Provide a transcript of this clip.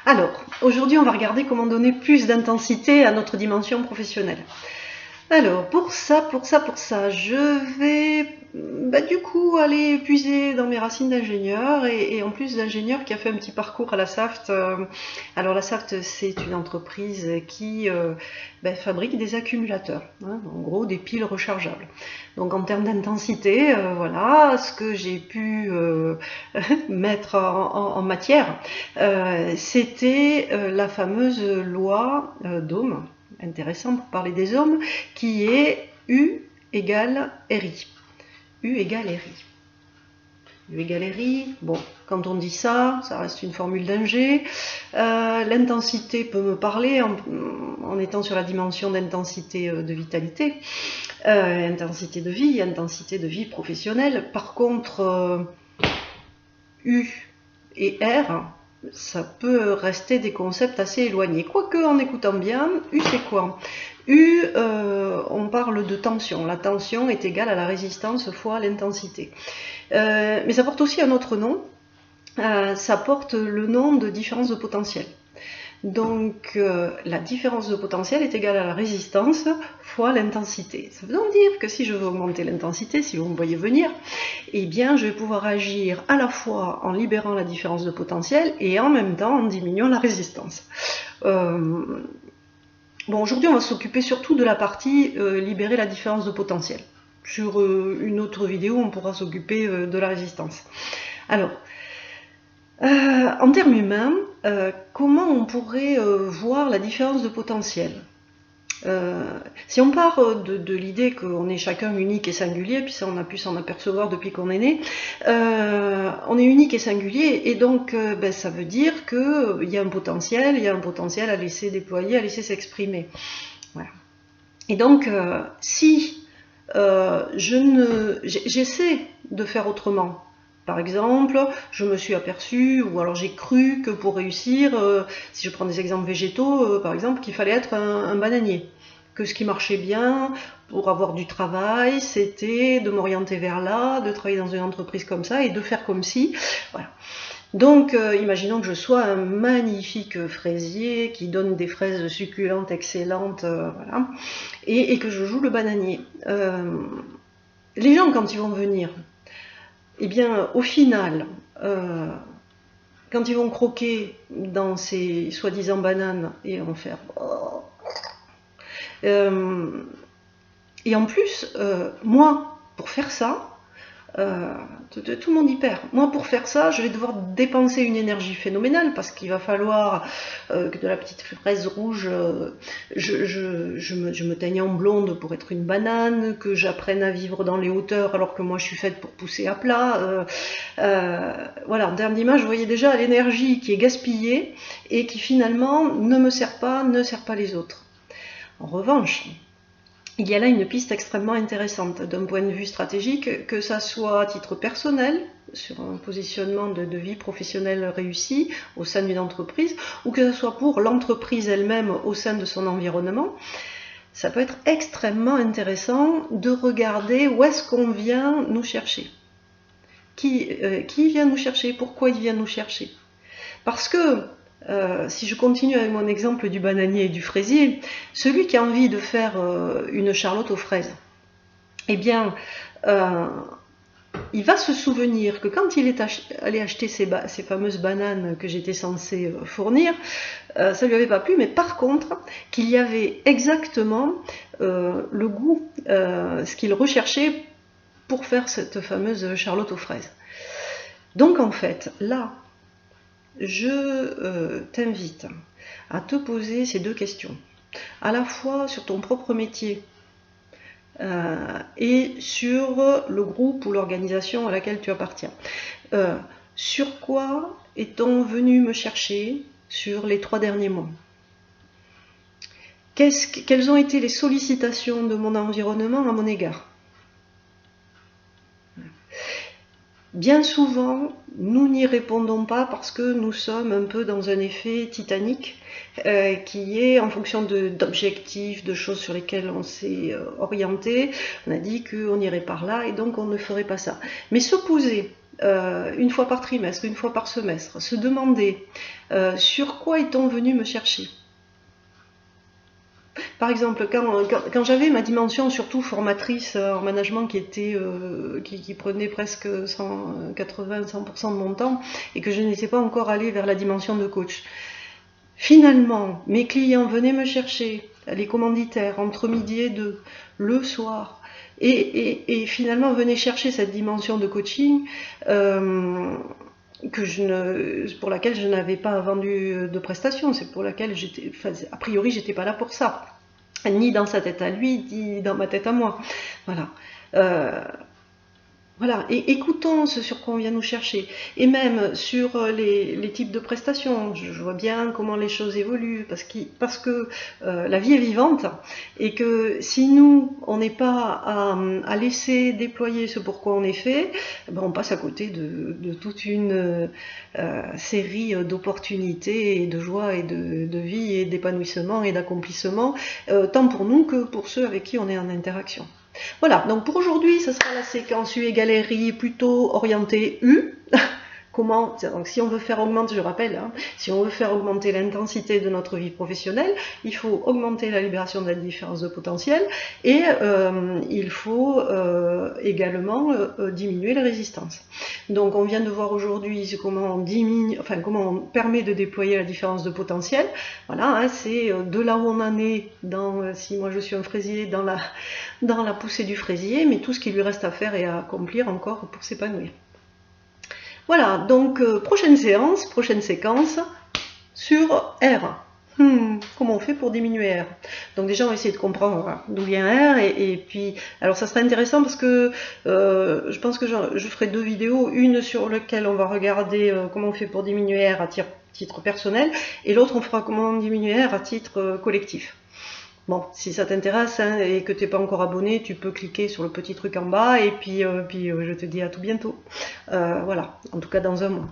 Alors, aujourd'hui, on va regarder comment donner plus d'intensité à notre dimension professionnelle. Alors, pour ça, je vais du coup aller puiser dans mes racines d'ingénieur et en plus d'ingénieur qui a fait un petit parcours à la Saft. Alors la Saft, c'est une entreprise qui fabrique des accumulateurs, hein, en gros des piles rechargeables. Donc en termes d'intensité, voilà ce que j'ai pu mettre en matière, c'était la fameuse loi d'Ohm, intéressant pour parler des ohms, qui est U égale RI. U égale RI. U égale RI, bon, quand on dit ça, ça reste une formule d'Ingé. L'intensité peut me parler en étant sur la dimension d'intensité de vitalité, intensité de vie professionnelle. Par contre, U et R, ça peut rester des concepts assez éloignés. Quoique, en écoutant bien, U c'est quoi? U, on parle de tension. La tension est égale à la résistance fois l'intensité. Mais ça porte aussi un autre nom. Ça porte le nom de différence de potentiel. Donc la différence de potentiel est égale à la résistance fois l'intensité. Ça veut donc dire que si je veux augmenter l'intensité, si vous me voyez venir, eh bien je vais pouvoir agir à la fois en libérant la différence de potentiel et en même temps en diminuant la résistance. Bon, aujourd'hui on va s'occuper surtout de la partie libérer la différence de potentiel. Sur une autre vidéo, on pourra s'occuper de la résistance. Alors, en termes humains, comment on pourrait voir la différence de potentiel? Si on part de l'idée qu'on est chacun unique et singulier, puis ça on a pu s'en apercevoir depuis qu'on est né, on est unique et singulier, et donc ça veut dire qu'il y a un potentiel à laisser déployer, à laisser s'exprimer. Voilà. Et donc si j'essaie de faire autrement, par exemple, je me suis aperçue, ou alors j'ai cru que pour réussir, si je prends des exemples végétaux, par exemple, qu'il fallait être un bananier. Que ce qui marchait bien pour avoir du travail, c'était de m'orienter vers là, de travailler dans une entreprise comme ça et de faire comme si. Voilà. Donc, imaginons que je sois un magnifique fraisier qui donne des fraises succulentes, excellentes, voilà, et que je joue le bananier. Les gens, quand ils vont venir, eh bien, au final, quand ils vont croquer dans ces soi-disant bananes et vont faire... et en plus, moi, pour faire ça, tout le monde y perd. Moi, pour faire ça, je vais devoir dépenser une énergie phénoménale parce qu'il va falloir que de la petite fraise rouge, je me teigne en blonde pour être une banane, que j'apprenne à vivre dans les hauteurs alors que moi je suis faite pour pousser à plat. Voilà, en termes d'image, vous voyez déjà l'énergie qui est gaspillée et qui finalement ne sert pas les autres. En revanche, il y a là une piste extrêmement intéressante d'un point de vue stratégique, que ça soit à titre personnel, sur un positionnement de vie professionnelle réussi au sein d'une entreprise, ou que ce soit pour l'entreprise elle-même au sein de son environnement. Ça peut être extrêmement intéressant de regarder où est-ce qu'on vient nous chercher. Qui vient nous chercher? Pourquoi il vient nous chercher? Parce que si je continue avec mon exemple du bananier et du fraisier, celui qui a envie de faire une charlotte aux fraises, eh bien, il va se souvenir que quand il est allé acheter ces fameuses bananes que j'étais censée fournir, ça lui avait pas plu, mais par contre, qu'il y avait exactement le goût, ce qu'il recherchait pour faire cette fameuse charlotte aux fraises. Donc en fait, là, je t'invite à te poser ces deux questions, à la fois sur ton propre métier et sur le groupe ou l'organisation à laquelle tu appartiens. Sur quoi est-on venu me chercher sur les 3 derniers mois? Quelles ont été les sollicitations de mon environnement à mon égard? Bien souvent, nous n'y répondons pas parce que nous sommes un peu dans un effet titanique qui est en fonction d'objectifs, de choses sur lesquelles on s'est orienté. On a dit qu'on irait par là et donc on ne ferait pas ça. Mais se poser une fois par trimestre, une fois par semestre, se demander sur quoi est-on venu me chercher. Par exemple, quand j'avais ma dimension surtout formatrice en management qui prenait presque 80-100% de mon temps et que je n'étais pas encore allée vers la dimension de coach, finalement, mes clients venaient me chercher, les commanditaires, entre midi et 2, le soir, et finalement venaient chercher cette dimension de coaching pour laquelle je n'avais pas vendu de prestations, c'est pour laquelle a priori, j'étais pas là pour ça, ni dans sa tête à lui, ni dans ma tête à moi. Voilà. Voilà, et écoutons ce sur quoi on vient nous chercher. Et même sur les types de prestations, je vois bien comment les choses évoluent, parce que la vie est vivante, et que si nous, on n'est pas à laisser déployer ce pourquoi on est fait, ben on passe à côté de toute une série d'opportunités et de joie et de vie et d'épanouissement et d'accomplissement, tant pour nous que pour ceux avec qui on est en interaction. Voilà, donc pour aujourd'hui, ce sera la séquence U égale RI plutôt orientée U. Comment, donc si on veut faire augmenter, je rappelle, hein, si on veut faire augmenter l'intensité de notre vie professionnelle, il faut augmenter la libération de la différence de potentiel et il faut également diminuer les résistances. Donc on vient de voir aujourd'hui comment on diminue, enfin comment on permet de déployer la différence de potentiel. Voilà, hein, c'est de là où on en est si moi je suis un fraisier, dans la poussée du fraisier, mais tout ce qui lui reste à faire et à accomplir encore pour s'épanouir. Voilà, donc prochaine séance, prochaine séquence sur R. Comment on fait pour diminuer R? Donc déjà on va essayer de comprendre d'où vient R et puis alors ça serait intéressant parce que je pense que je ferai 2 vidéos, une sur laquelle on va regarder comment on fait pour diminuer R à titre personnel et l'autre on fera comment diminuer R à titre collectif. Bon, si ça t'intéresse hein, et que tu n'es pas encore abonné, tu peux cliquer sur le petit truc en bas et puis je te dis à tout bientôt. Voilà, en tout cas dans un mois.